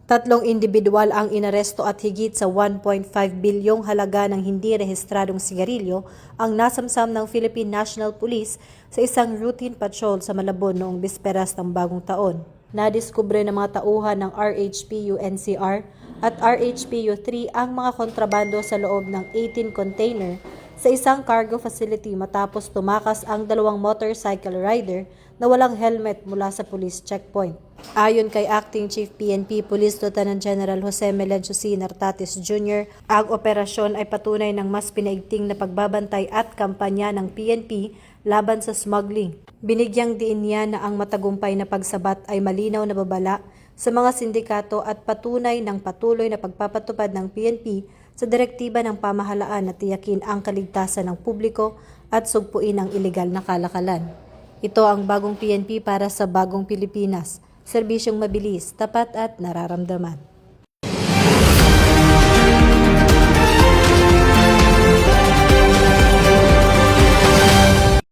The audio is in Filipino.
Tatlong individual ang inaresto at higit sa 1.5 bilyong halaga ng hindi rehistradong sigarilyo ang nasamsam ng Philippine National Police sa isang routine patrol sa Malabon noong bisperas ng bagong taon. Nadiskubre ng mga tauhan ng RHPU NCR at RHPU 3 ang mga kontrabando sa loob ng 18 container sa isang cargo facility matapos tumakas ang dalawang motorcycle rider na walang helmet mula sa police checkpoint. Ayon kay Acting Chief PNP Police Lieutenant General Jose Melencio C. Nartatis Jr., ang operasyon ay patunay ng mas pinaigting na pagbabantay at kampanya ng PNP laban sa smuggling. Binigyang diin niya na ang matagumpay na pagsabat ay malinaw na babala sa mga sindikato at patunay ng patuloy na pagpapatupad ng PNP sa direktiba ng pamahalaan na tiyakin ang kaligtasan ng publiko at sugpuin ang ilegal na kalakalan. Ito ang bagong PNP para sa bagong Pilipinas. Serbisyong mabilis, tapat at nararamdaman.